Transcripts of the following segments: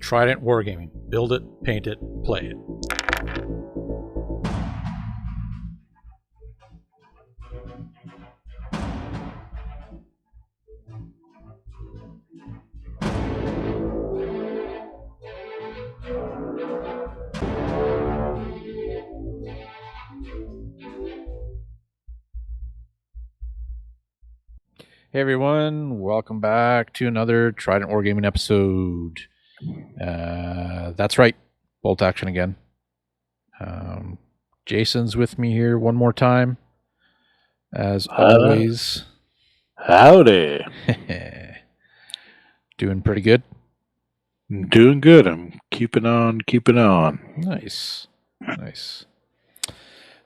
Trident Wargaming. Build it, paint it, play it. Hey everyone, welcome back to another Trident Wargaming episode. That's right, bolt action again. Jason's with me here one more time, as always. Howdy. Doing pretty good? Doing good. I'm keeping on. Nice.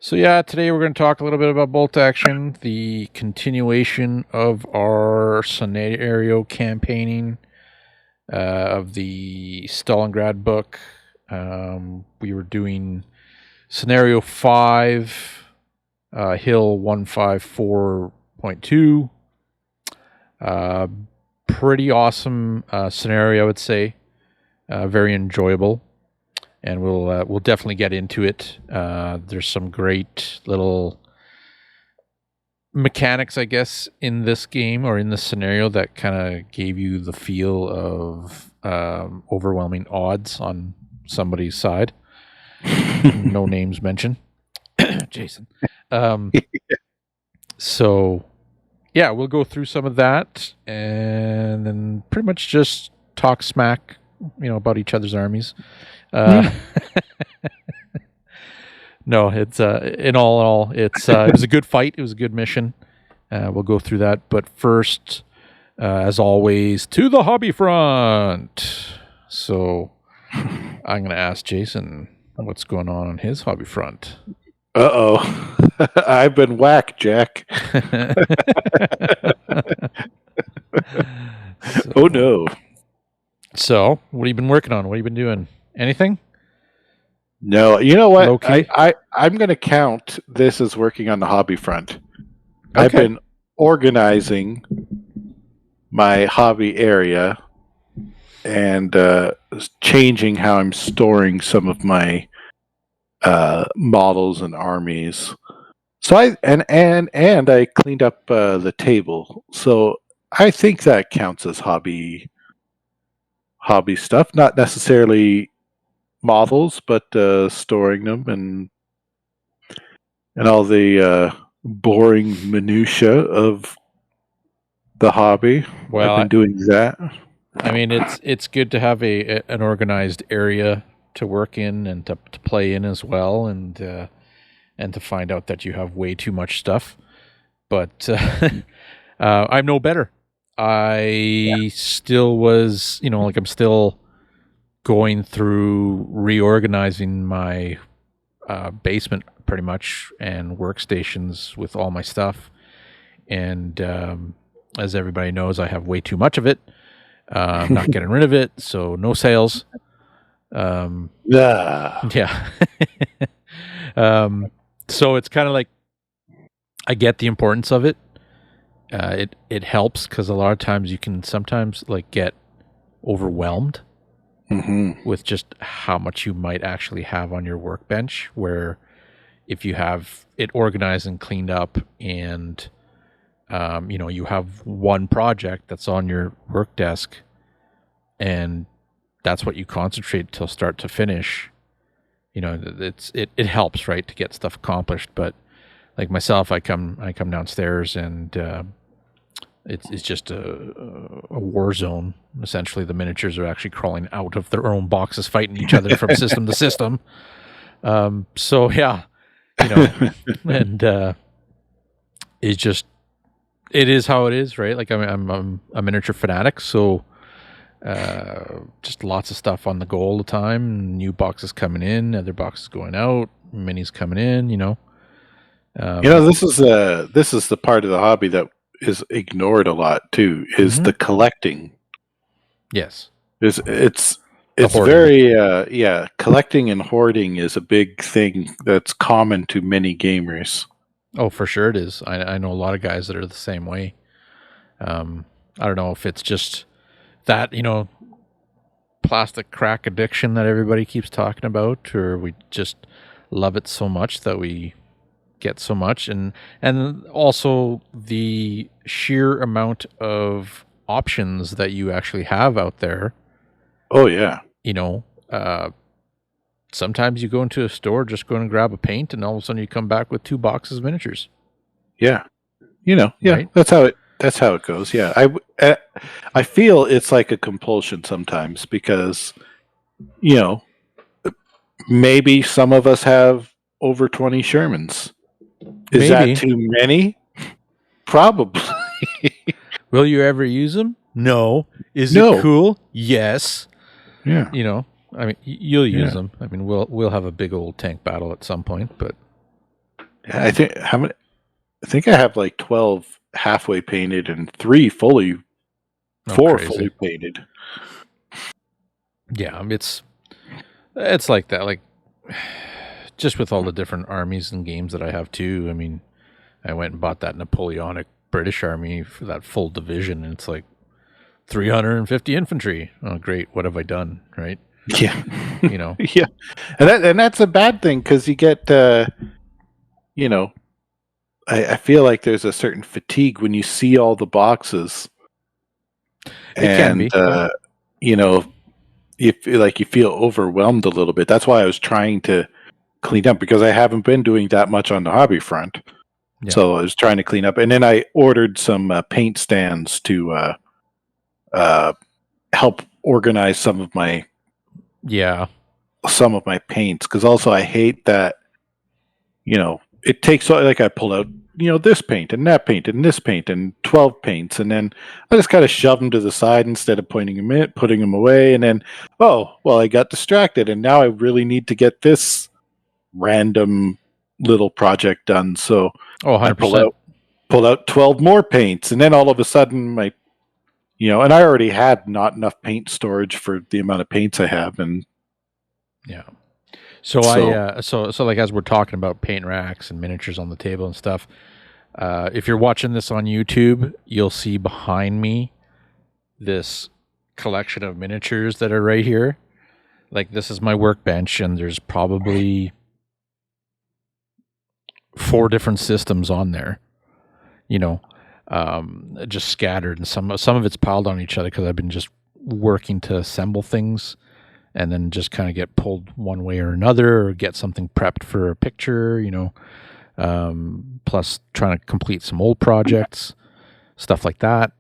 So yeah, today we're going to talk a little bit about bolt action, the continuation of our scenario campaigning of the Stalingrad book. We were doing scenario 5, Hill 154.2. Pretty awesome scenario, I would say. Very enjoyable. And we'll definitely get into it. There's some great little mechanics, I guess, in this game or in this scenario that kind of gave you the feel of overwhelming odds on somebody's side. No names mentioned. Jason. So, yeah, we'll go through some of that and then pretty much just talk smack, about each other's armies. No, it's in all, it was a good fight. It was a good mission. We'll go through that, but first, as always, to the hobby front. So I'm going to ask Jason what's going on his hobby front. Uh-oh. I've been whacked, Jack. Oh, no. So, what have you been working on? What have you been doing? Anything? No, you know what? I'm going to count this as working on the hobby front. Okay. I've been organizing my hobby area and changing how I'm storing some of my models and armies. So I cleaned up the table. So I think that counts as hobby stuff, not necessarily models, but storing them and all the boring minutia of the hobby. Well, I've been doing that. I mean, it's good to have an organized area to work in and to play in as well, and to find out that you have way too much stuff. But I'm no better. I still was, I'm still going through reorganizing my basement pretty much and workstations with all my stuff. And as everybody knows, I have way too much of it. I'm not getting rid of it, so no sales. Yeah. So it's kind of like I get the importance of it. It helps because a lot of times you can sometimes get overwhelmed with just how much you might actually have on your workbench, where if you have it organized and cleaned up and you have one project that's on your work desk and that's what you concentrate till start to finish, it helps, right, to get stuff accomplished. But like myself, I come downstairs and it's just a war zone. Essentially, the miniatures are actually crawling out of their own boxes, fighting each other from system to system. So yeah, and it is how it is, right? Like I'm a miniature fanatic, so just lots of stuff on the go all the time. New boxes coming in, other boxes going out, minis coming in. This is the part of the hobby that is ignored a lot too. Is the collecting? Yes, it's very collecting and hoarding is a big thing that's common to many gamers. Oh, for sure it is. I know a lot of guys that are the same way. I don't know if it's just that plastic crack addiction that everybody keeps talking about, or we just love it so much that we get so much, and also the sheer amount of options that you actually have out there. Oh yeah. Sometimes you go into a store, just go and grab a paint, and all of a sudden you come back with 2 boxes of miniatures. Yeah. Yeah, right? That's how it goes. Yeah. I feel it's like a compulsion sometimes because maybe some of us have over 20 Shermans. Is that too many? Probably. Will you ever use them? No. Is it cool? Yes. Yeah. I mean, you'll use them. I mean, we'll have a big old tank battle at some point, but I think I have like 12 halfway painted and 4 fully painted. Yeah, it's like that. Like, just with all the different armies and games that I have too. I mean, I went and bought that Napoleonic British Army for that full division, and it's like 350 infantry. Oh, great! What have I done? Right? Yeah. Yeah, and that's a bad thing because you get, I feel like there's a certain fatigue when you see all the boxes. It can be. You feel overwhelmed a little bit. That's why I was trying to clean up because I haven't been doing that much on the hobby front. Yeah. So I was trying to clean up, and then I ordered some paint stands to help organize some of my paints, because also I hate that it takes, like, I pull out this paint and that paint and this paint and 12 paints, and then I just kind of shove them to the side instead of putting them away, and then I got distracted and now I really need to get this random little project done, so 100%. I pull out 12 more paints, and then all of a sudden my and I already had not enough paint storage for the amount of paints I have. And so like, as we're talking about paint racks and miniatures on the table and stuff, if you're watching this on YouTube, you'll see behind me this collection of miniatures that are right here. Like, this is my workbench, and there's probably 4 different systems on there, just scattered, and some of it's piled on each other because I've been just working to assemble things, and then just kind of get pulled one way or another, or get something prepped for a picture, plus trying to complete some old projects, stuff like that,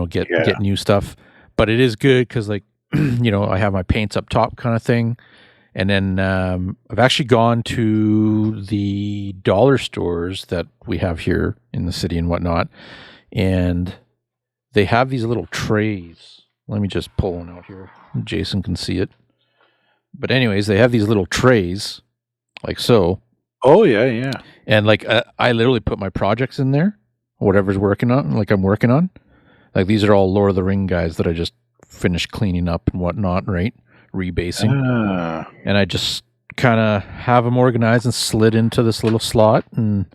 get new stuff. But it is good because, like, I have my paints up top kind of thing. And then I've actually gone to the dollar stores that we have here in the city and whatnot, and they have these little trays. Let me just pull one out here. Jason can see it. But anyways, they have these little trays, like so. Oh, yeah. And, like, I literally put my projects in there, whatever's I'm working on. Like, these are all Lord of the Ring guys that I just finished cleaning up and whatnot, right? Rebasing. And I just kind of have them organized and slid into this little slot, and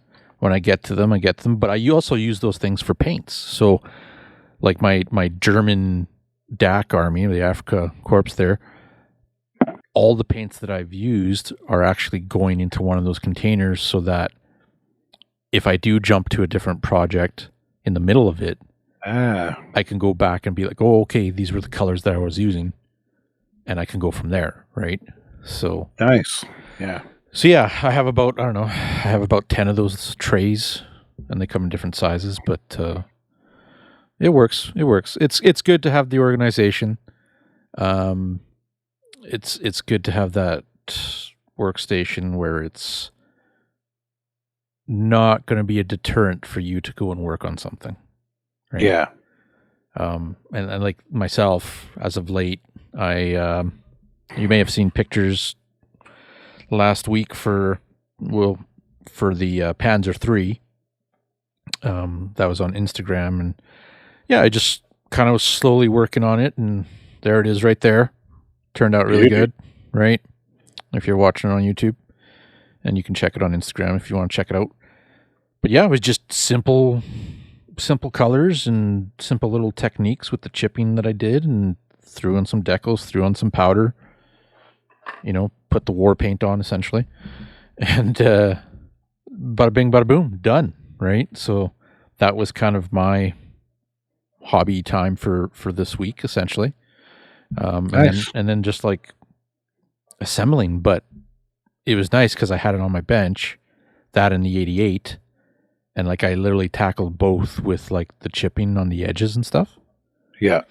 when I get to them, I get them. But I also use those things for paints. So, like, my German DAC army, the Africa Corps there, all the paints that I've used are actually going into one of those containers, so that if I do jump to a different project in the middle of it, I can go back and be like, oh, okay, these were the colors that I was using, and I can go from there, right? So nice. Yeah. So yeah, I have about 10 of those trays, and they come in different sizes, but it works. It's good to have the organization. It's good to have that workstation where it's not going to be a deterrent for you to go and work on something. Right? Yeah. And like myself, as of late, you may have seen pictures last week for the Panzer III. That was on Instagram, and yeah, I just kind of was slowly working on it, and there it is right there. Turned out really good, right? If you're watching it on YouTube, and you can check it on Instagram if you want to check it out. But yeah, it was just simple colors and simple little techniques with the chipping that I did, and threw on some decals, threw on some powder, put the war paint on essentially, and bada bing, bada boom, done. Right. So that was kind of my hobby time for this week, essentially. Nice. And then just like assembling, but it was nice because I had it on my bench, that and the 88, and like I literally tackled both with like the chipping on the edges and stuff. Yeah.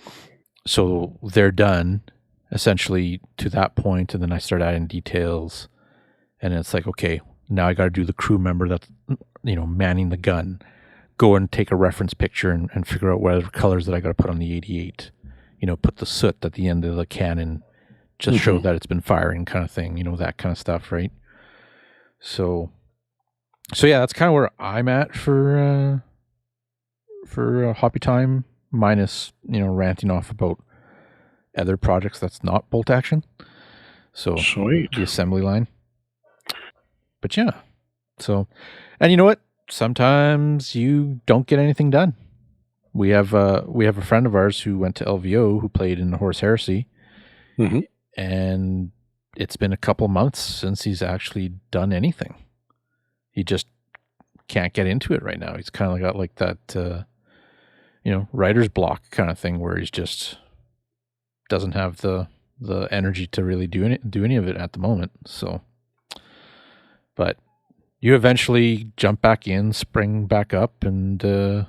So they're done essentially to that point, and then I start adding details, and it's like, okay, now I got to do the crew member that's manning the gun, go and take a reference picture and figure out what other colors that I got to put on the 88. Put the soot at the end of the cannon, just show that it's been firing, kind of thing. That kind of stuff, right? So yeah, that's kind of where I'm at for hobby time, minus ranting off about other projects that's not bolt action. So sweet, the assembly line. But yeah, so, and you know what? Sometimes you don't get anything done. We have a friend of ours who went to LVO who played in the Horse Heresy, and it's been a couple months since he's actually done anything. He just can't get into it right now. He's kind of got like that, writer's block kind of thing where he's just doesn't have the energy to really do any of it at the moment. So, but you eventually jump back in, spring back up, and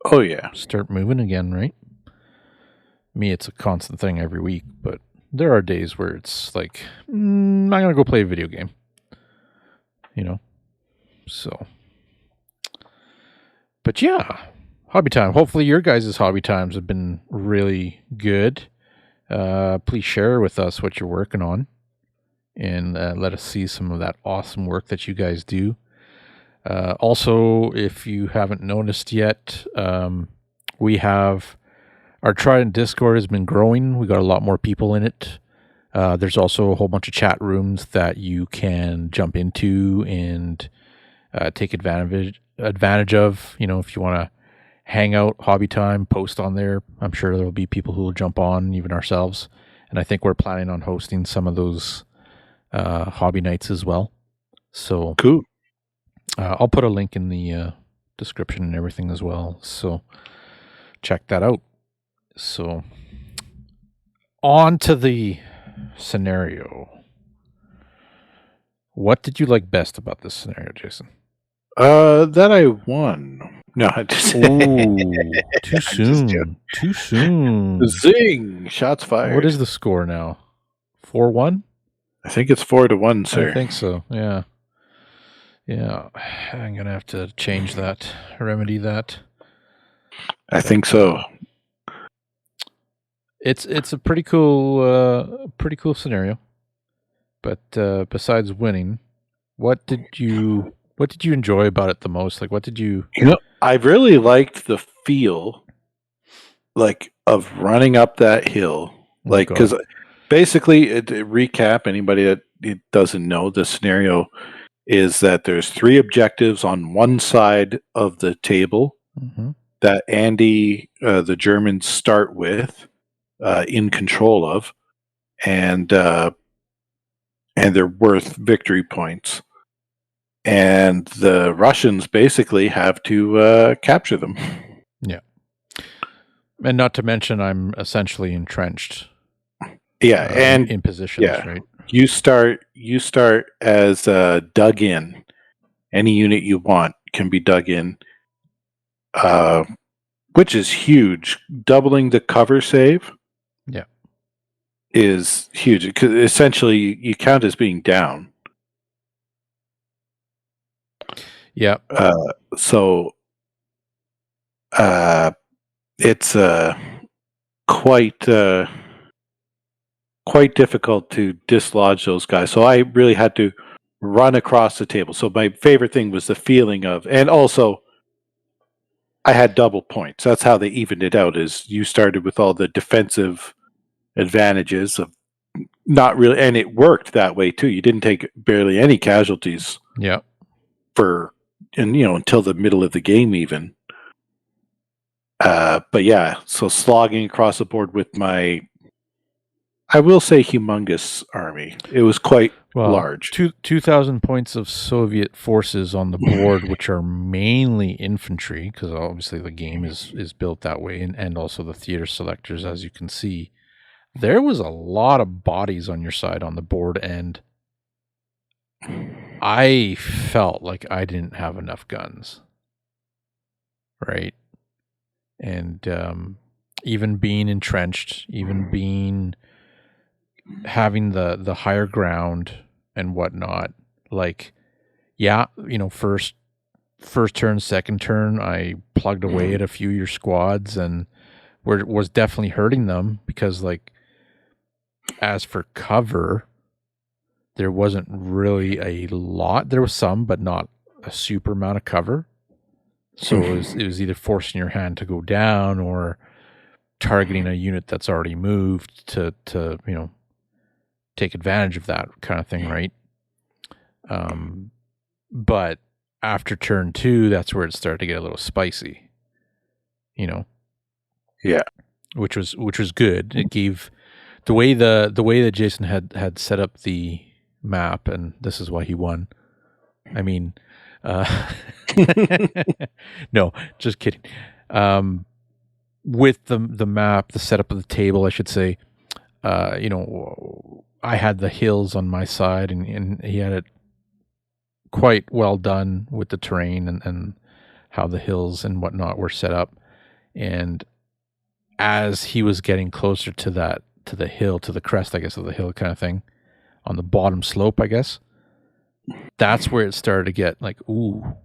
oh yeah, start moving again, right? Me, it's a constant thing every week, but there are days where it's like, I'm gonna go play a video game. So, but yeah, hobby time. Hopefully your guys' hobby times have been really good. Please share with us what you're working on, and let us see some of that awesome work that you guys do. Also, if you haven't noticed yet, we have our Trident Discord has been growing. We got a lot more people in it. There's also a whole bunch of chat rooms that you can jump into and take advantage of. If you want to hang out, hobby time, post on there. I'm sure there'll be people who will jump on, even ourselves. And I think we're planning on hosting some of those hobby nights as well. So cool. I'll put a link in the description and everything as well. So check that out. So on to the scenario. What did you like best about this scenario, Jason? That I won. No, I just too soon. Too soon. Zing! Shots fired. What is the score now? 4-1? I think it's 4-1, sir. I think so. Yeah. Yeah. I'm gonna have to change that, remedy that. I think so. It's a pretty cool scenario. But besides winning, what did you enjoy about it the most? Like, what did you? I really liked the feel, like, of running up that hill, like, because basically, to recap, anybody that doesn't know, the scenario is that there's 3 objectives on one side of the table that Andy, the Germans, start with, in control of, and they're worth victory points. And the Russians basically have to capture them. Yeah. And not to mention, I'm essentially entrenched. Yeah, and in positions, right? You start as dug in. Any unit you want can be dug in, which is huge. Doubling the cover save, is huge because essentially you count as being down. Yeah. So it's quite difficult to dislodge those guys. So I really had to run across the table. So my favorite thing was the feeling of, and also I had double points. That's how they evened it out. Is you started with all the defensive advantages of not really, and it worked that way too. You didn't take barely any casualties. Yeah. Until the middle of the game even. But yeah, so slogging across the board with my, I will say, humongous army. It was quite large. 2,000 points of Soviet forces on the board, which are mainly infantry, because obviously the game is built that way, and also the theater selectors, as you can see. There was a lot of bodies on your side on the board, and I felt like I didn't have enough guns. Right? And even being entrenched, having the higher ground and whatnot, like, yeah, first turn, second turn, I plugged away at a few of your squads and was definitely hurting them because, like, as for cover, there wasn't really a lot. There was some, but not a super amount of cover. So it was either forcing your hand to go down or targeting a unit that's already moved to take advantage of that kind of thing, right? But after turn 2, that's where it started to get a little spicy. Yeah, which was good. It gave the way that Jason had set up the map, and this is why he won. I mean, no, just kidding. With the map, the setup of the table, I should say, I had the hills on my side, and he had it quite well done with the terrain and how the hills and whatnot were set up. And as he was getting closer to the hill, to the crest, I guess, of the hill kind of thing, on the bottom slope, I guess, that's where it started to get like, ooh,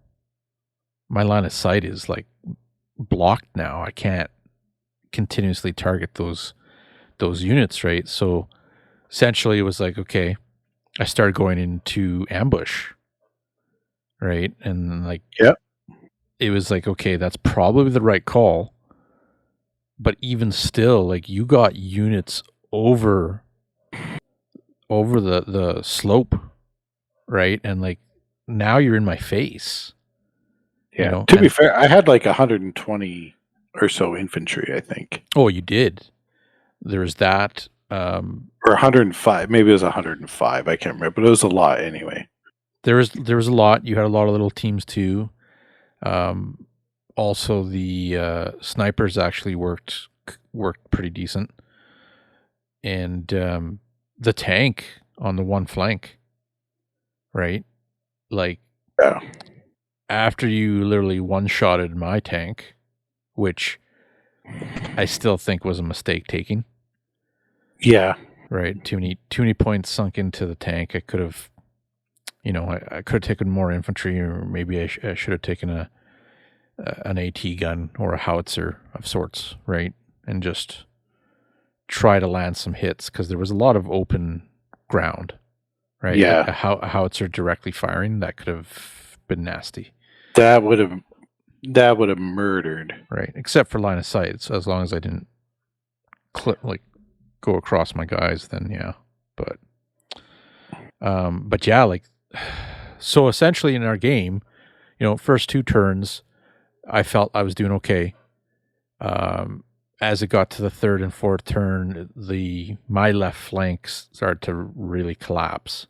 my line of sight is like blocked now. I can't continuously target those units, right? So essentially it was like, okay, I started going into ambush, right? And like, yep. It was like, okay, that's probably the right call. But even still, like, you got units over the slope, right? And like, now you're in my face. Yeah. To be fair, I had like 120 or so infantry, I think. Oh, you did. There's that. Or 105. Maybe it was 105. I can't remember, but it was a lot anyway. There was a lot. You had a lot of little teams too. Also, the snipers actually worked pretty decent, and the tank on the one flank, right? Like, yeah. After you literally one-shotted my tank, which I still think was a mistake taking. Yeah. Right. Too many points sunk into the tank. I could have, I could have taken more infantry, or maybe I should have taken an AT gun or a howitzer of sorts, right? And just try to land some hits, because there was a lot of open ground, right? Yeah. A howitzer directly firing, that could have been nasty. That would have murdered. Right. Except for line of sight. So as long as I didn't go across my guys, then yeah. But yeah, like, so essentially in our game, first 2 turns, I felt I was doing okay. As it got to the 3rd and 4th turn, my left flanks started to really collapse,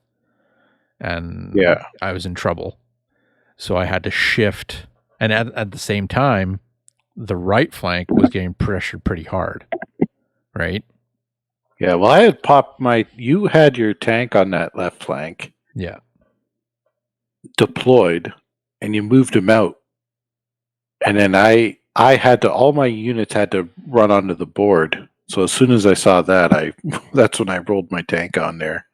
and yeah, I was in trouble. So I had to shift, and at the same time, the right flank was getting pressured pretty hard, right? Yeah, well, I had popped you had your tank on that left flank. Yeah. Deployed, and you moved him out. And then I had to, all my units had to run onto the board. So as soon as I saw that, that's when I rolled my tank on there.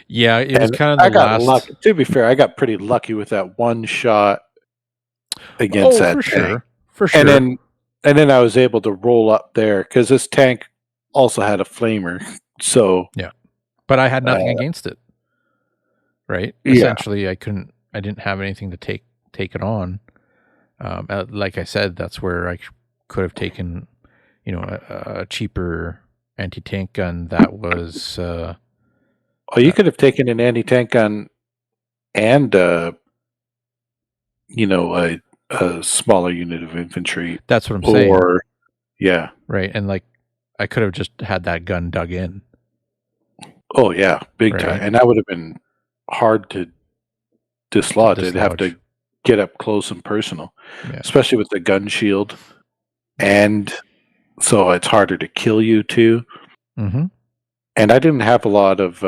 Yeah, it was kind of the last. Lucky. To be fair, I got pretty lucky with that one shot against that tank. For sure. And then I was able to roll up there, because this tank also had a flamer. So yeah, but I had nothing against it, right? Yeah. Essentially, I didn't have anything to take it on. Like I said, that's where I could have taken, a cheaper anti-tank gun that was. You could have taken an anti-tank gun and, a smaller unit of infantry. That's what I'm saying. Or, yeah. Right, and like, I could have just had that gun dug in. Oh, yeah, big time. And that would have been hard to dislodge. They'd have to get up close and personal, especially with the gun shield. And so it's harder to kill you, too. Mm-hmm. And I didn't have a lot of,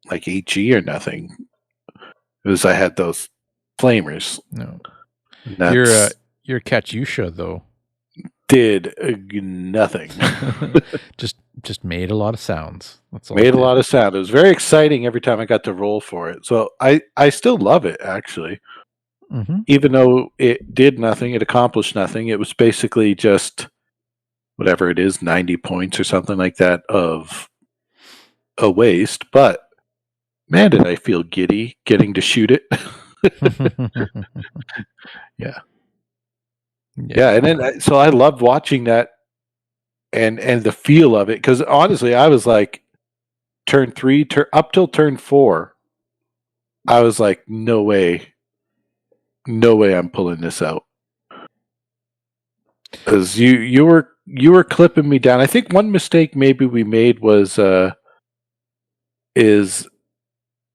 like, HE or nothing. Because I had those flamers. No. Your Katyusha, though, did nothing. just made a lot of sounds. That's all. Made a lot of sound. It was very exciting every time I got to roll for it. So I still love it, actually. Mm-hmm. Even though it did nothing, it accomplished nothing. It was basically just whatever it is, 90 points or something like that of a waste. But man, did I feel giddy getting to shoot it. Yeah. And then so I loved watching that and the feel of it, because honestly, I was like, turn 3 up till turn 4, I was like, no way I'm pulling this out, because you were clipping me down. I think one mistake maybe we made was is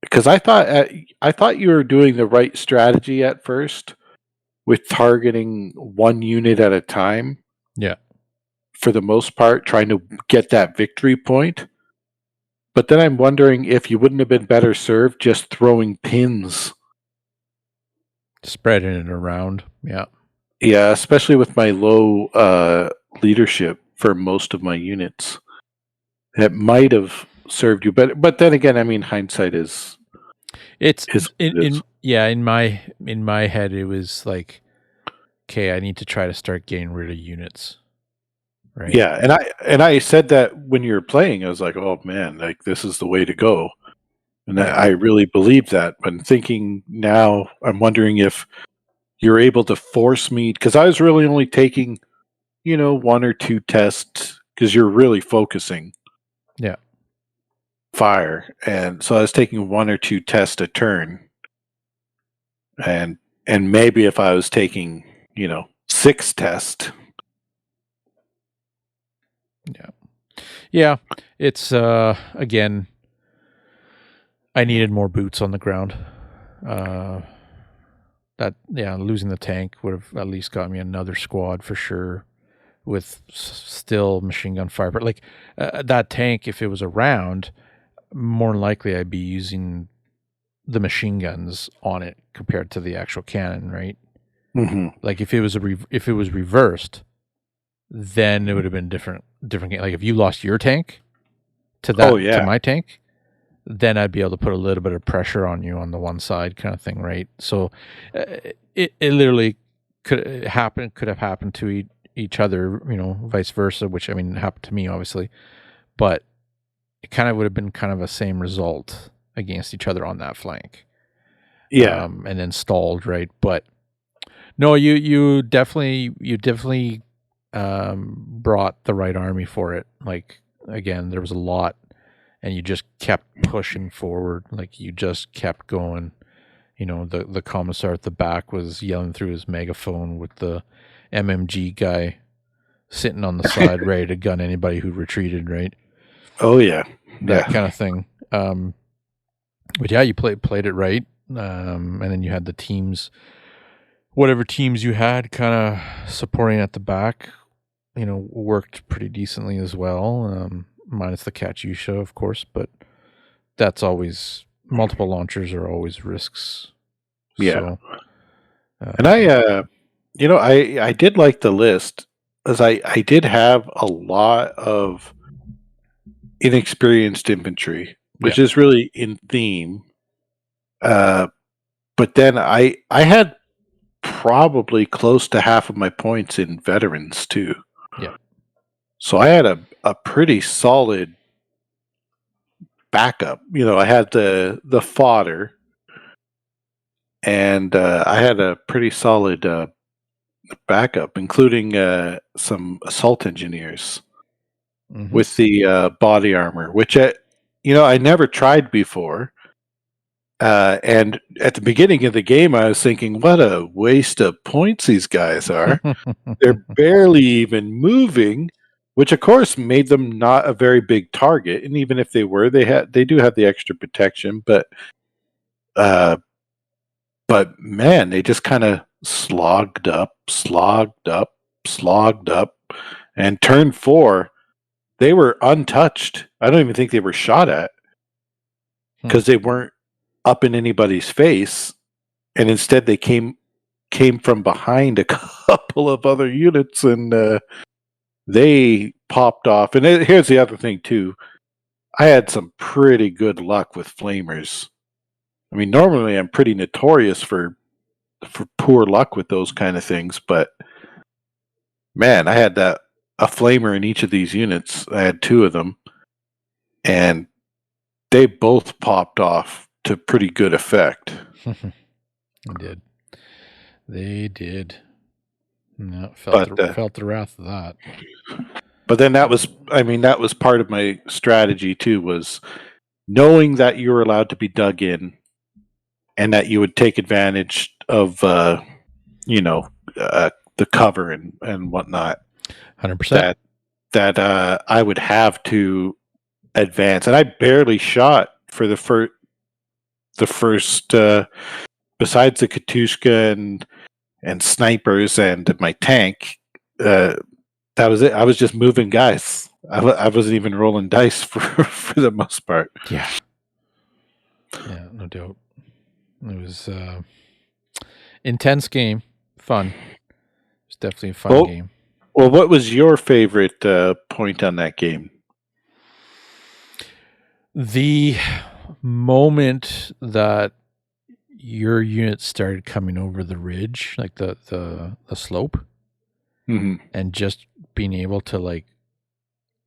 because I thought you were doing the right strategy at first with targeting one unit at a time. Yeah. For the most part, trying to get that victory point. But then I'm wondering if you wouldn't have been better served just throwing pins. Spreading it around. Yeah. Yeah, especially with my low leadership for most of my units. It might have served you better. But then again, I mean, hindsight is... in my head, it was like, okay, I need to try to start getting rid of units. Right. Yeah, and I said that when you were playing, I was like, oh man, like this is the way to go. And I really believed that. But thinking now, I'm wondering if you're able to force me, because I was really only taking, 1 or 2 tests, because you're really focusing. Yeah. Fire. And so I was taking 1 or 2 tests a turn. And maybe if I was taking, 6 tests. Yeah. It's again, I needed more boots on the ground. Losing the tank would have at least got me another squad for sure, with still machine gun fire. But like that tank, if it was around, more than likely I'd be using the machine guns on it compared to the actual cannon, right? Mm-hmm. Like if it was reversed, then it would have been different. Like if you lost your tank to that to my tank, then I'd be able to put a little bit of pressure on you on the one side, kind of thing, right? So it literally could have happened to each other, vice versa. Which, I mean, happened to me obviously, but it kind of would have been kind of a same result against each other on that flank. Yeah, and then stalled, right? But no, you definitely brought the right army for it. Like, again, there was a lot, and you just kept pushing forward. Like, you just kept going. The commissar at the back was yelling through his megaphone with the MMG guy sitting on the side ready to gun anybody who retreated, right? Oh yeah, that kind of thing. But yeah, you played it right, and then you had the teams, whatever teams you had, kind of supporting at the back. Worked pretty decently as well, minus the Katyusha, of course. But that's always, multiple launchers are always risks. Yeah, so, and I did like the list, as I did have a lot of inexperienced infantry, which is really in theme. But then I had probably close to half of my points in veterans too. Yeah. So I had a pretty solid backup. I had the fodder, and I had a pretty solid backup, including some assault engineers with the body armor, which I never tried before. And at the beginning of the game, I was thinking, what a waste of points these guys are. They're barely even moving, which of course made them not a very big target. And even if they were, they do have the extra protection, but man, they just kind of slogged up, and turn 4, they were untouched. I don't even think they were shot at because they weren't up in anybody's face, and instead they came from behind a couple of other units, and they popped off. And here's the other thing too: I had some pretty good luck with flamers. I mean, normally I'm pretty notorious for poor luck with those kind of things, but man, I had a flamer in each of these units. I had 2 of them, and they both popped off to pretty good effect. They did. No, felt the wrath of that. But then that was part of my strategy too, was knowing that you were allowed to be dug in, and that you would take advantage of the cover and whatnot. 100%. That I would have to advance, and I barely shot for the first. Besides the Katushka and snipers and my tank, that was it. I was just moving guys. I wasn't even rolling dice for the most part. Yeah, no doubt. It was intense game, fun. It was definitely a fun game. Well, what was your favorite point on that game? The moment that your unit started coming over the ridge, like the slope, and just being able to like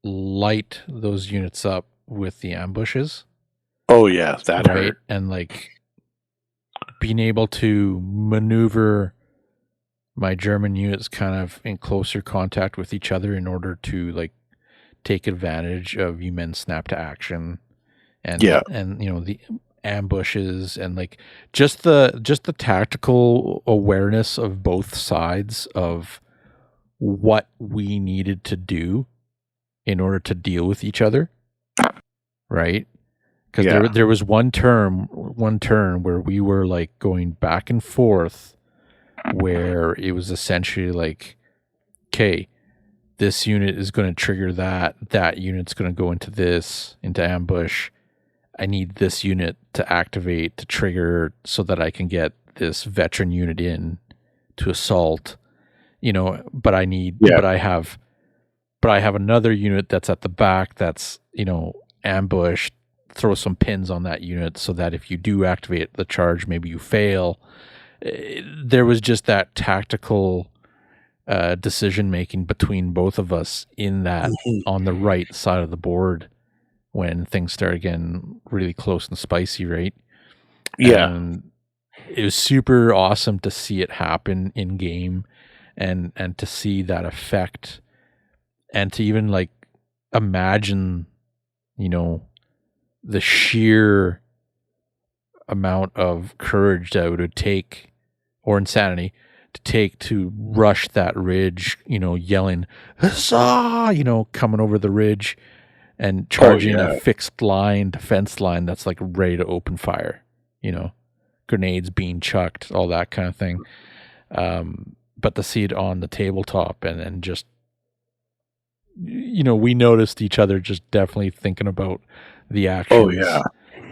light those units up with the ambushes. Oh yeah, that hurt. And like being able to maneuver my German units kind of in closer contact with each other in order to like take advantage of you men snap to action, and the ambushes, and like just the tactical awareness of both sides of what we needed to do in order to deal with each other, right? Because there was one turn where we were like going back and forth, where it was essentially like, okay, this unit is going to trigger that unit's going to go into ambush. I need this unit to activate to trigger so that I can get this veteran unit in to assault, but I have another unit that's at the back that's, ambushed. Throw some pins on that unit so that if you do activate the charge, maybe you fail. There was just that tactical decision making between both of us in that on the right side of the board when things started getting really close and spicy, right? Yeah. And it was super awesome to see it happen in game, and to see that effect, and to even like imagine, the sheer amount of courage that it would take, or insanity to take, to rush that ridge, yelling, "Huzzah!" Coming over the ridge and charging a fixed defense line that's like ready to open fire, grenades being chucked, all that kind of thing. But to see it on the tabletop and just, we noticed each other just definitely thinking about the actions. Oh yeah.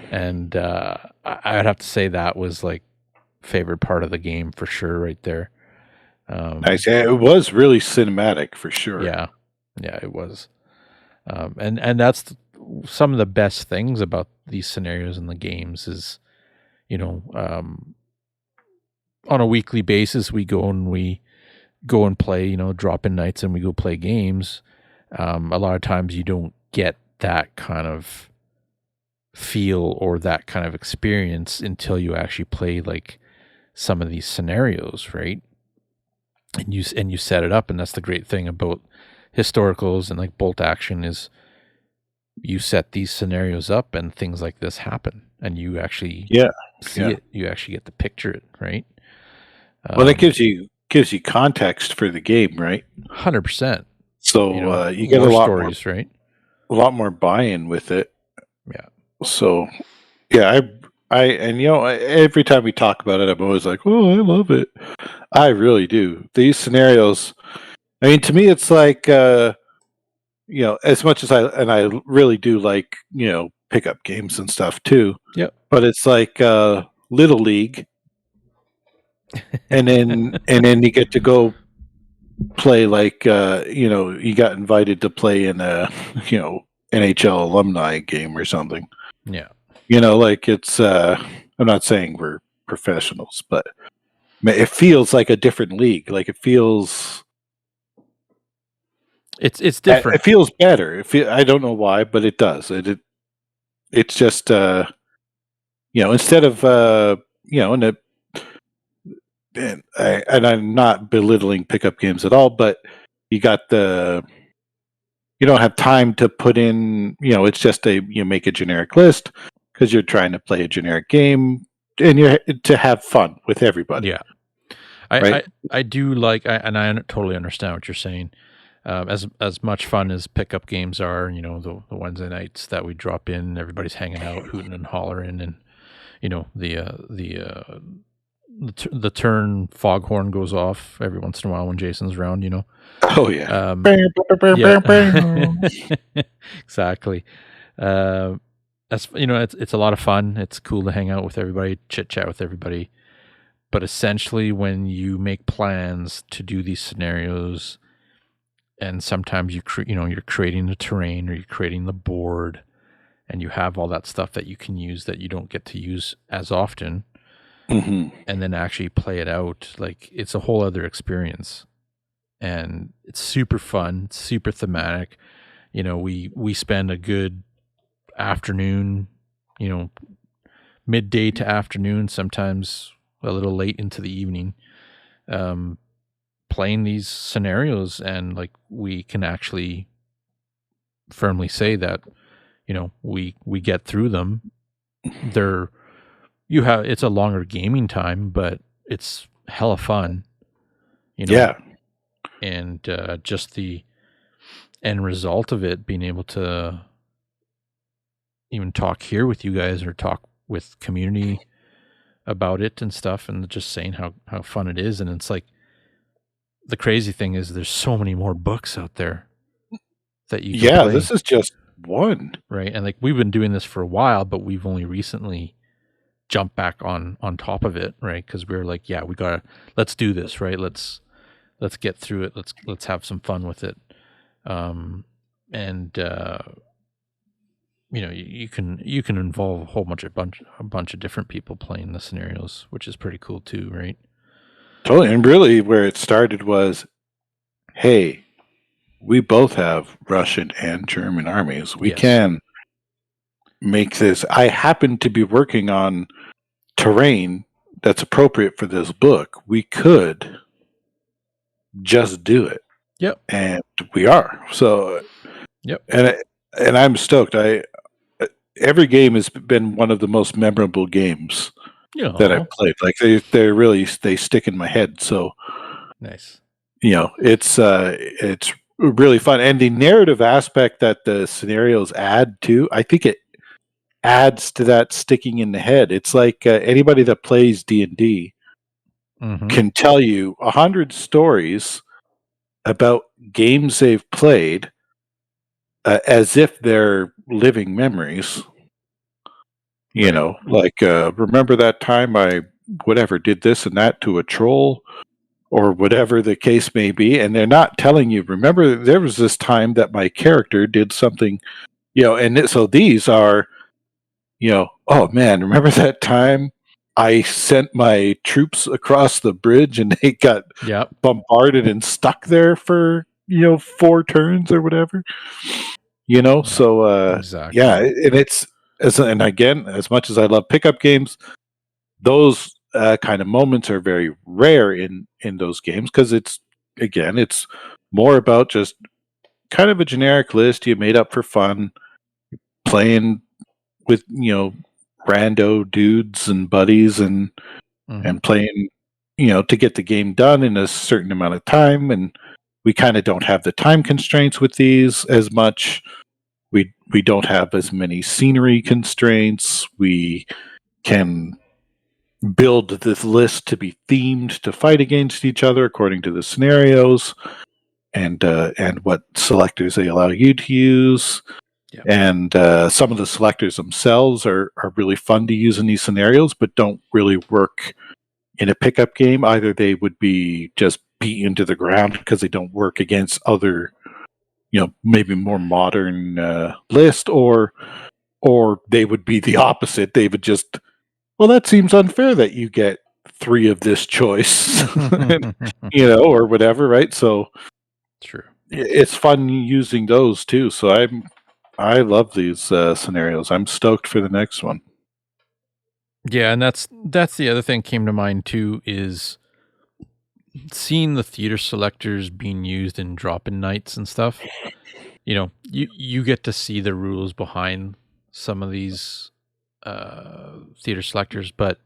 And I'd have to say that was like favorite part of the game for sure, right there. Nice. Yeah, it was really cinematic for sure. Yeah, it was. And that's some of the best things about these scenarios in the games is, on a weekly basis we go and play, drop in nights and we go play games. A lot of times you don't get that kind of feel or that kind of experience until you actually play like some of these scenarios, right? And you set it up, and that's the great thing about historicals and like bolt action is you set these scenarios up and things like this happen, and you actually see it. You actually get to picture it, right? Well, that gives you context for the game, right? 100%. So you get a lot stories, more, right? A lot more buy-in with it. Yeah. So, yeah, and every time we talk about it, I'm always like, oh, I love it. I really do. These scenarios. I mean, to me, it's like, as much as I really do like, pickup games and stuff too. Yep. But it's like Little League, and then you get to go play like you got invited to play in a NHL alumni game or something. Yeah. Like it's I'm not saying we're professionals, but it feels like a different league. Like it feels it's different. It feels better. I don't know why, but it does. It's just instead of and I'm not belittling pickup games at all, but you don't have time to put in, it's just you make a generic list because you're trying to play a generic game and you're to have fun with everybody. Yeah. I do like, and I totally understand what you're saying. As much fun as pickup games are, the Wednesday nights that we drop in, everybody's hanging out, hooting and hollering, and the turn foghorn goes off every once in a while when Jason's around. Oh yeah. Exactly. As it's a lot of fun. It's cool to hang out with everybody, chit chat with everybody. But essentially, when you make plans to do these scenarios, and sometimes you're creating the terrain or you're creating the board, and you have all that stuff that you can use that you don't get to use as often, and then actually play it out, like it's a whole other experience, and it's super fun, it's super thematic. We spend a good afternoon, midday to afternoon, sometimes a little late into the evening, playing these scenarios, and like we can actually firmly say that we get through them. It's a longer gaming time, but it's hella fun, Yeah. And just the end result of it, being able to even talk here with you guys or talk with community about it and stuff, and just saying how fun it is. And it's like, the crazy thing is there's so many more books out there that you can play. This is just one, right? And like, we've been doing this for a while, but we've only recently jumped back on top of it, right? Because we were like, let's do this, right? Let's get through it. Let's have some fun with it. You can involve a bunch of different people playing the scenarios, which is pretty cool too, right? Totally. And really where it started was, hey, we both have Russian and German armies. We can make this. I happen to be working on terrain that's appropriate for this book. We could just do it. Yep. And we are. So, yep. And I'm stoked. Every game has been one of the most memorable games that I've played. Like they stick in my head. So nice. It's really fun, and the narrative aspect that the scenarios add to, I think it adds to that sticking in the head. It's like anybody that plays D&D can tell you 100 stories about games they've played as if they're living memories. Like remember that time I did this and that to a troll, or whatever the case may be, and they're not telling you, remember there was this time that my character did something, and so these are, oh man, remember that time I sent my troops across the bridge and they got bombarded and stuck there for 4 turns or whatever, so exactly. and again, as much as I love pickup games, those kind of moments are very rare in those games, because it's more about just kind of a generic list you made up for fun, playing with rando dudes and buddies and playing, to get the game done in a certain amount of time. And we kind of don't have the time constraints with these as much. We don't have as many scenery constraints. We can build this list to be themed to fight against each other according to the scenarios and what selectors they allow you to use. Yep. And some of the selectors themselves are really fun to use in these scenarios, but don't really work in a pickup game. Either they would be just beaten to the ground because they don't work against other, maybe more modern list, or they would be the opposite. They would just, well, that seems unfair that you get 3 of this choice, or whatever, right? So true. It's fun using those too. So I love these scenarios. I'm stoked for the next one. Yeah, and that's the other thing came to mind too, is seeing the theater selectors being used in drop-in nights and stuff. You get to see the rules behind some of these theater selectors, but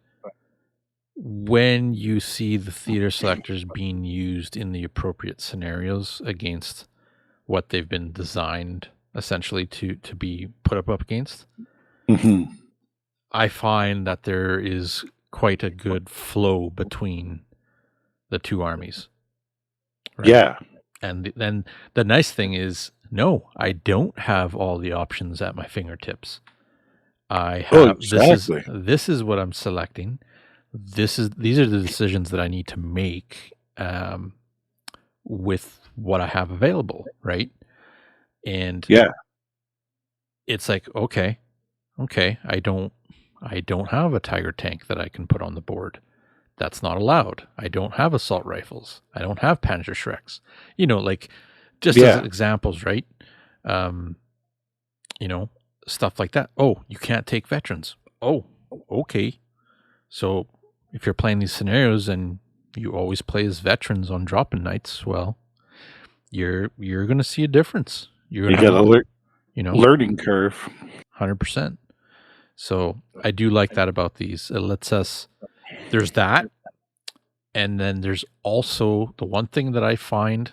when you see the theater selectors being used in the appropriate scenarios against what they've been designed essentially to be put up against, I find that there is quite a good flow between the two armies. Right? Yeah. And then the nice thing is, no, I don't have all the options at my fingertips. I have exactly. This is what I'm selecting. These are the decisions that I need to make with what I have available, right? And yeah, it's like, okay, I don't have a Tiger tank that I can put on the board. That's not allowed. I don't have assault rifles. I don't have Panzerschrecks. Just as examples, right? Stuff like that. Oh, you can't take veterans. Oh, okay. So if you're playing these scenarios and you always play as veterans on drop-in nights, well, you're going to see a difference. You got a learning curve. 100%. So I do like that about these. It lets us. There's that, and then there's also the one thing that I find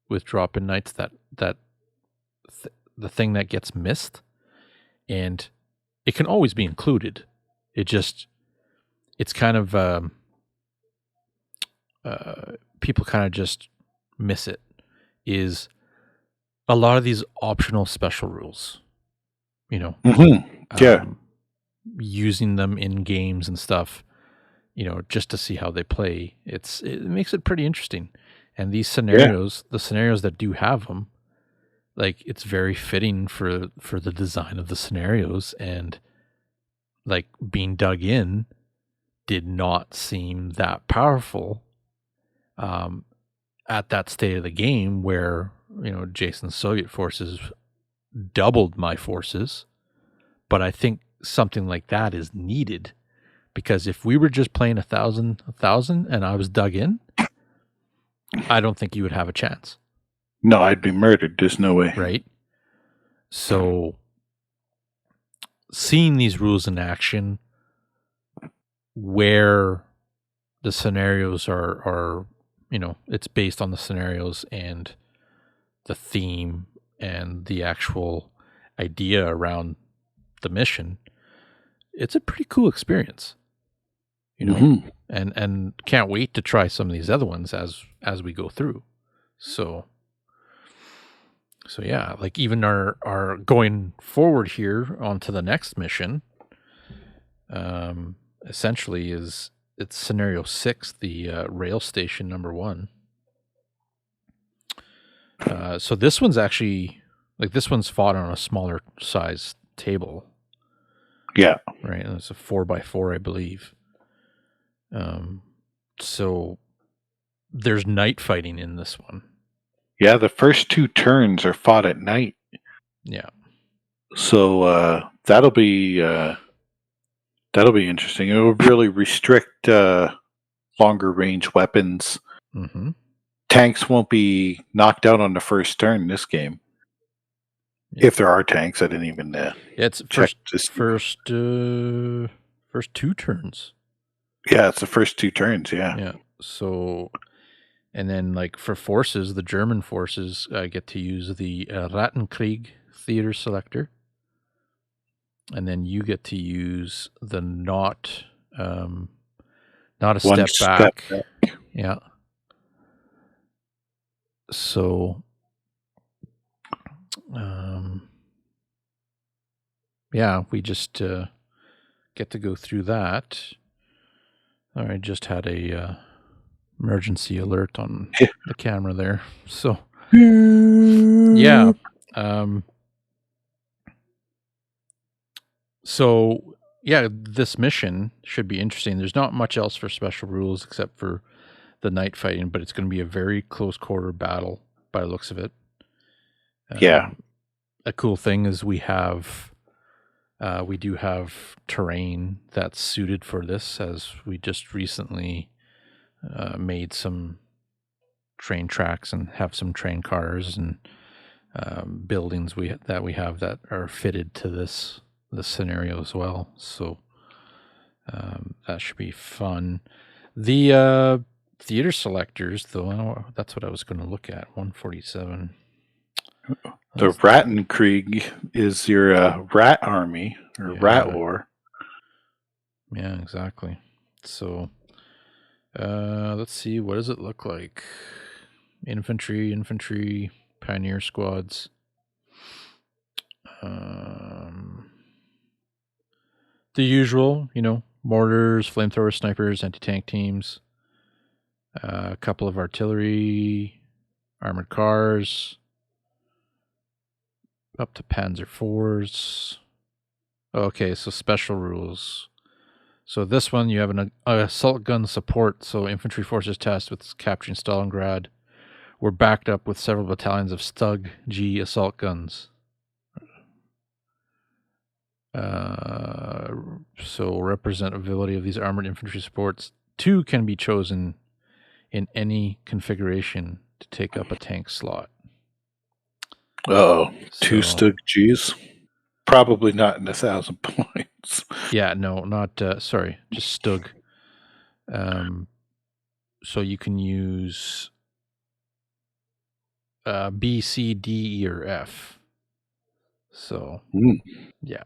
with drop-in nights that the thing that gets missed, and it can always be included. It's kind of people kind of just miss it, is a lot of these optional special rules, using them in games and stuff, just to see how they play. It makes it pretty interesting. And these scenarios, the scenarios that do have them, like, it's very fitting for the design of the scenarios, and like being dug in did not seem that powerful at that state of the game where, Jason's Soviet forces doubled my forces. But I think something like that is needed, because if we were just playing 1,000 and I was dug in, I don't think you would have a chance. No, I'd be murdered. There's no way. Right? So seeing these rules in action where the scenarios are it's based on the scenarios and the theme and the actual idea around the mission, it's a pretty cool experience, and can't wait to try some of these other ones as we go through. So yeah, like even our going forward here onto the next mission, essentially it's scenario 6, the rail station number 1. So this one's actually, like, this one's fought on a smaller size table. Yeah. Right. And it's a 4x4, I believe. So there's night fighting in this one. Yeah, the first 2 turns are fought at night. Yeah. So that'll be interesting. It will really restrict longer range weapons. Mm-hmm. Tanks won't be knocked out on the first turn in this game. If there are tanks, I didn't even it's first 2 turns. Yeah, it's the first 2 turns, yeah. Yeah. So, and then like for forces, the German forces get to use the Rattenkrieg theater selector. And then you get to use the not a step back. Yeah. So, yeah, we just get to go through that. I just had a emergency alert on the camera there. So, yeah. So, yeah, this mission should be interesting. There's not much else for special rules except for the night fighting, but it's going to be a very close quarter battle by the looks of it. Yeah. A cool thing is we do have terrain that's suited for this, as we just recently made some train tracks and have some train cars and buildings that we have that are fitted to this scenario as well. So that should be fun. The theater selectors, though, that's what I was going to look at. 147. The Rattenkrieg is your rat army or rat war. Yeah, exactly. So let's see, what does it look like? Infantry, pioneer squads. The usual, mortars, flamethrower snipers, anti-tank teams, a couple of artillery, armored cars, up to Panzer IVs. Okay, so special rules. So this one, you have an assault gun support. So infantry forces tasked with capturing Stalingrad were backed up with several battalions of Stug G assault guns. So representability of these armored infantry supports. 2 can be chosen in any configuration to take up a tank slot. Oh, 2 Stug Gs? Probably not in 1,000 points. Yeah, no, not, sorry, just Stug. So you can use B, C, D, E, or F. So, yeah.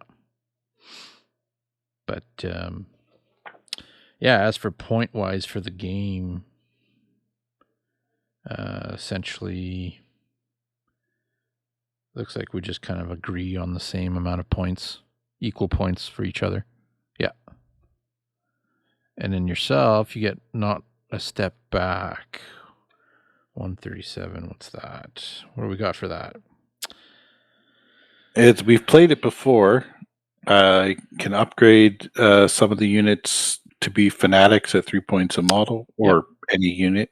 But, yeah, as for point-wise for the game, essentially, looks like we just kind of agree on the same amount of points, equal points for each other. Yeah. And then yourself, you get not a step back. 137, what's that? What do we got for that? We've played it before. I can upgrade some of the units to be fanatics at 3 points a model, or any unit.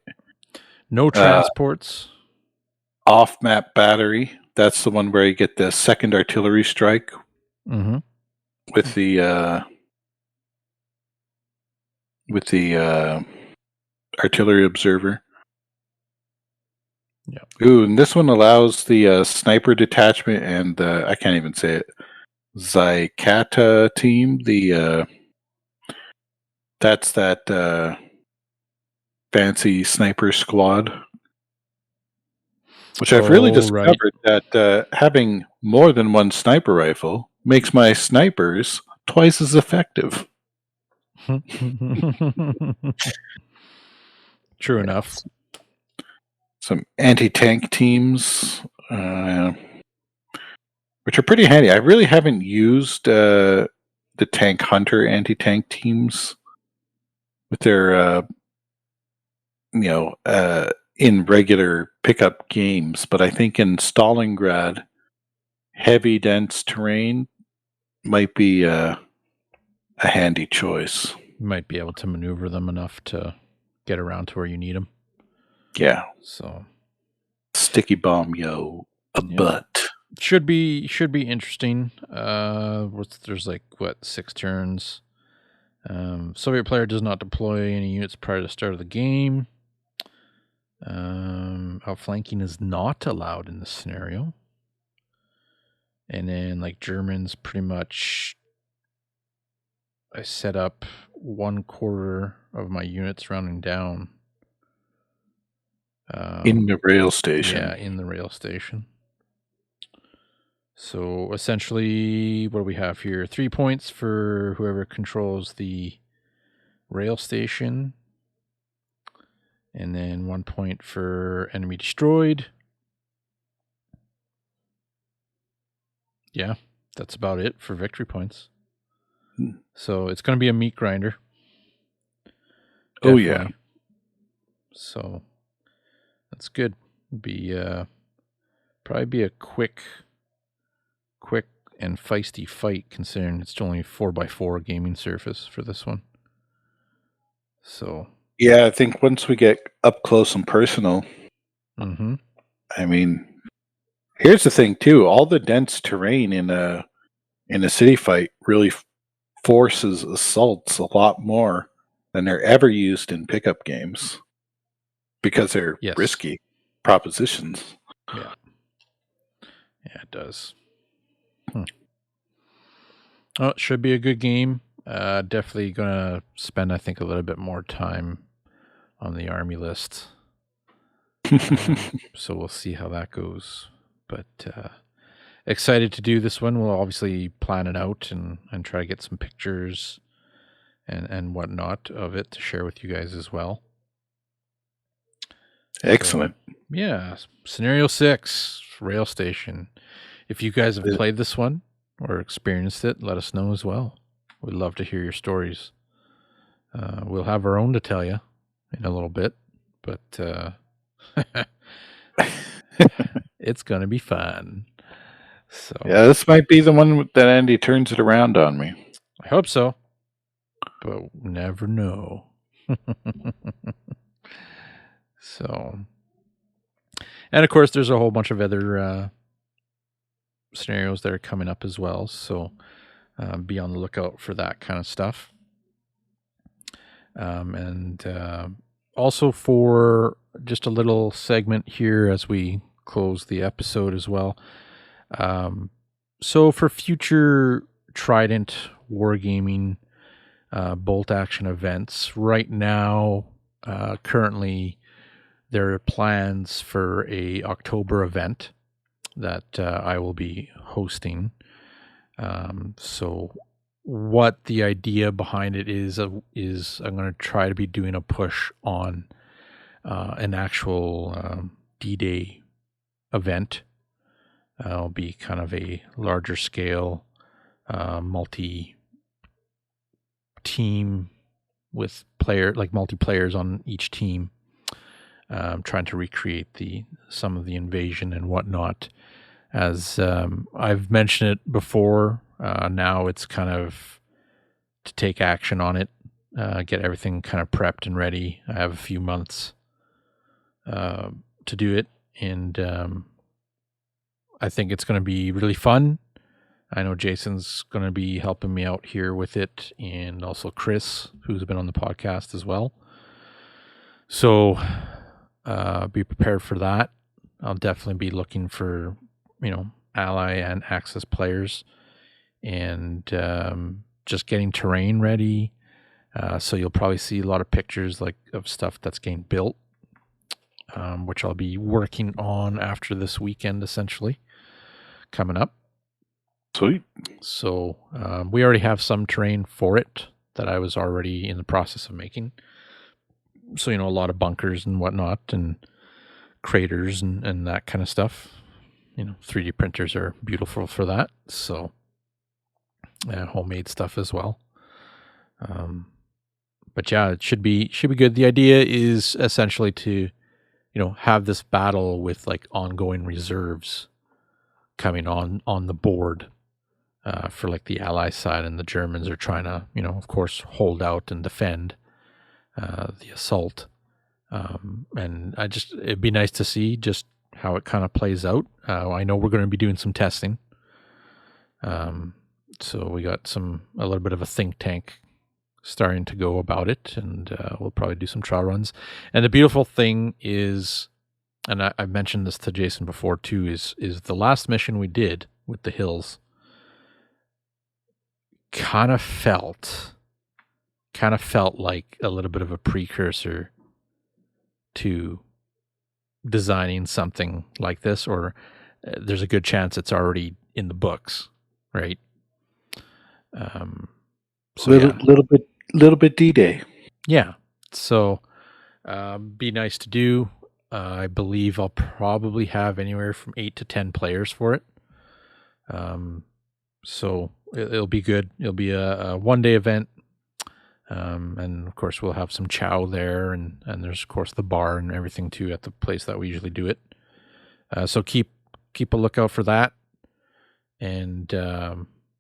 No transports. Off-map battery. That's the one where you get the second artillery strike with the artillery observer. Yeah. Ooh, and this one allows the sniper detachment and I can't even say it. Zykata team. That's that fancy sniper squad. Which I've really discovered that having more than one sniper rifle makes my snipers twice as effective. True enough. Some anti-tank teams, which are pretty handy. I really haven't used the Tank Hunter anti-tank teams with their, in regular pickup games, but I think in Stalingrad, heavy, dense terrain might be a handy choice. You might be able to maneuver them enough to get around to where you need them. Yeah. So, sticky bomb, butt. Should be interesting. There's 6 turns. Soviet player does not deploy any units prior to the start of the game. Outflanking is not allowed in this scenario. And then like Germans, pretty much I set up 1/4 of my units rounding down. In the rail station. Yeah, in the rail station. So essentially, what do we have here? 3 points for whoever controls the rail station. And then 1 point for enemy destroyed. Yeah, that's about it for victory points. So it's going to be a meat grinder. Definitely. Oh, yeah. So that's good. Probably be a quick and feisty fight, considering it's only 4x4 gaming surface for this one. So yeah, I think once we get up close and personal, I mean, here's the thing too: all the dense terrain in a city fight really forces assaults a lot more than they're ever used in pickup games because they're risky propositions. Yeah, it does. Oh, it should be a good game. Definitely gonna spend, I think, a little bit more time on the army list. So we'll see how that goes. But excited to do this one. We'll obviously plan it out and try to get some pictures and whatnot of it to share with you guys as well. Excellent. So, yeah. Scenario 6, rail station. If you guys have played this one or experienced it, let us know as well. We'd love to hear your stories. We'll have our own to tell you in a little bit, but it's going to be fun. So yeah, this might be the one that Andy turns it around on me. I hope so, but never know. So, and of course, there's a whole bunch of other scenarios that are coming up as well. So be on the lookout for that kind of stuff. And also for just a little segment here as we close the episode as well. So for future Trident Wargaming bolt action events, right now, currently, there are plans for a October event that I will be hosting. So what the idea behind it is I'm going to try to be doing a push on an actual D-Day event. It'll be kind of a larger scale, multi-team with multiplayers on each team, trying to recreate some of the invasion and whatnot. As I've mentioned it before, now it's kind of to take action on it, get everything kind of prepped and ready. I have a few months to do it, and I think it's going to be really fun. I know Jason's going to be helping me out here with it, and also Chris, who's been on the podcast as well. So be prepared for that. I'll definitely be looking for, ally and Axis players, and just getting terrain ready. So you'll probably see a lot of pictures of stuff that's getting built, which I'll be working on after this weekend, essentially, coming up. Sweet. So we already have some terrain for it that I was already in the process of making. So, a lot of bunkers and whatnot and craters and that kind of stuff. 3D printers are beautiful for that. So homemade stuff as well. But yeah, it should be good. The idea is essentially to, have this battle with ongoing reserves coming on the board for the Allies side, and the Germans are trying to, of course, hold out and defend the assault. And it'd be nice to see just how it kind of plays out. I know we're going to be doing some testing. So we got a little bit of a think tank starting to go about it, and we'll probably do some trial runs. And the beautiful thing is, and I've mentioned this to Jason before too, is the last mission we did with the hills, kind of felt like a little bit of a precursor to designing something like this, or there's a good chance it's already in the books, right? So little bit D-Day. Yeah. So be nice to do. I believe I'll probably have anywhere from 8 to 10 players for it. So it'll be good. It'll be a one-day event. And of course we'll have some chow there, and there's of course the bar and everything too at the place that we usually do it. So keep a lookout for that. And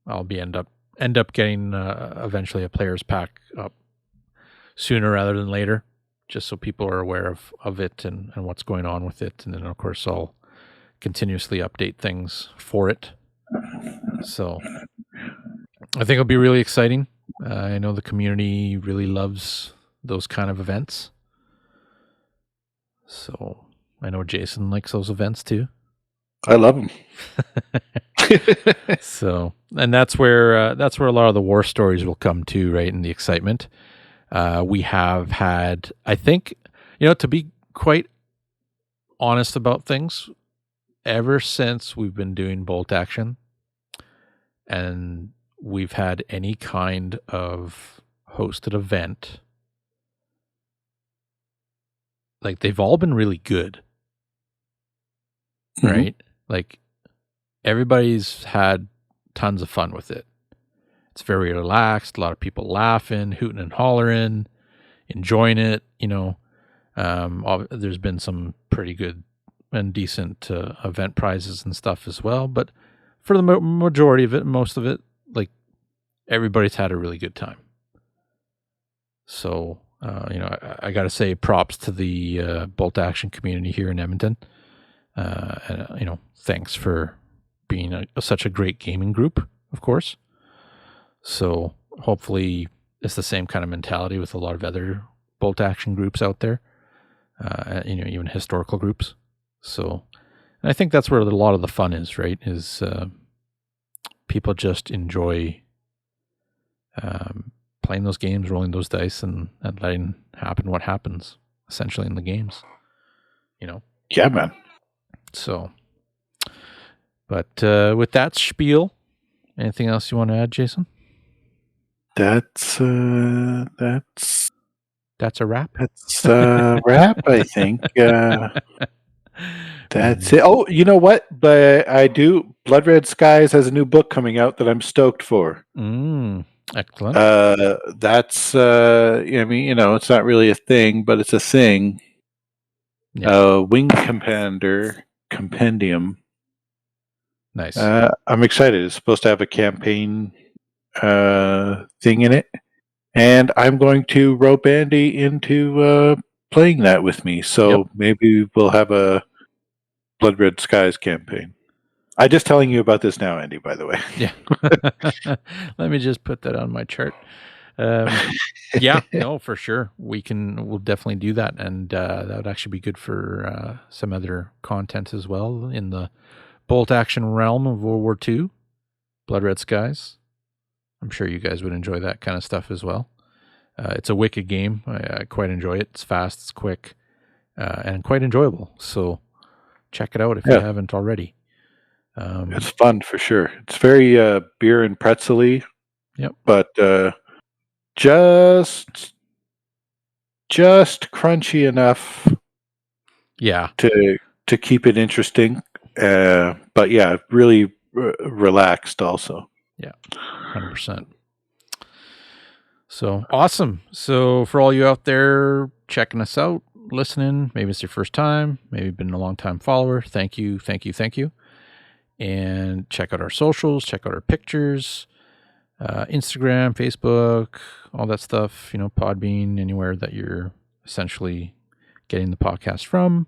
I'll be end up getting eventually a player's pack up sooner rather than later, just so people are aware of it and what's going on with it. And then of course I'll continuously update things for it. So I think it'll be really exciting. I know the community really loves those kind of events. So I know Jason likes those events too. I love them. So, and that's where a lot of the war stories will come to, right? And the excitement. We have had, I think, to be quite honest about things, ever since we've been doing bolt action and we've had any kind of hosted event, like they've all been really good, right? Like everybody's had tons of fun with it. It's very relaxed. A lot of people laughing, hooting and hollering, enjoying it. There's been some pretty good and decent event prizes and stuff as well. But for the majority of it, most of it, like everybody's had a really good time. So, I got to say props to the bolt action community here in Edmonton. And thanks for being such a great gaming group, of course. So hopefully it's the same kind of mentality with a lot of other bolt action groups out there, even historical groups. So, and I think that's where a lot of the fun is, right? Is people just enjoy playing those games, rolling those dice, and letting happen what happens, essentially, in the games. Yeah, man. So, but with that spiel, anything else you want to add, Jason? That's a wrap. That's a wrap, I think. That's it. Oh, you know what? But Blood Red Skies has a new book coming out that I'm stoked for. Excellent. That's it's not really a thing, but it's a thing. Yeah. Wing Commander Compendium. Nice. I'm excited. It's supposed to have a campaign thing in it, and I'm going to rope Andy into playing that with me. So maybe we'll have a Blood Red Skies campaign. I'm just telling you about this now, Andy, by the way. Yeah. Let me just put that on my chart. Yeah, no, for sure. We'll definitely do that. And that would actually be good for some other content as well in the bolt action realm of World War II, Blood Red Skies. I'm sure you guys would enjoy that kind of stuff as well. It's a wicked game. I quite enjoy it. It's fast, it's quick, and quite enjoyable. So check it out if you haven't already. It's fun for sure. It's very beer and pretzel-y. Yep. But just crunchy enough. Yeah. To keep it interesting. But yeah, really relaxed also. Yeah. 100%. So awesome. So for all you out there checking us out, listening, maybe it's your first time, maybe you've been a long time follower. Thank you. And check out our socials, check out our pictures, Instagram, Facebook, all that stuff, Podbean, anywhere that you're essentially getting the podcast from.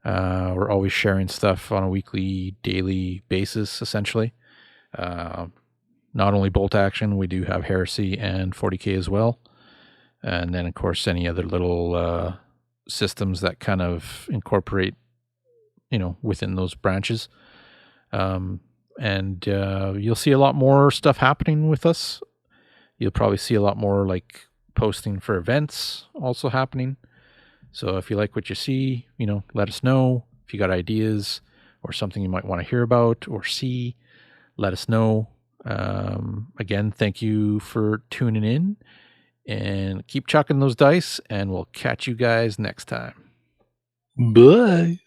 We're always sharing stuff on a weekly, daily basis, essentially. Not only bolt action, we do have heresy and 40K as well. And then, of course, any other little systems that kind of incorporate, within those branches. And you'll see a lot more stuff happening with us. You'll probably see a lot more like posting for events also happening. So if you like what you see, let us know. If you got ideas or something you might want to hear about or see, let us know. Again, thank you for tuning in, and keep chucking those dice, and we'll catch you guys next time. Bye.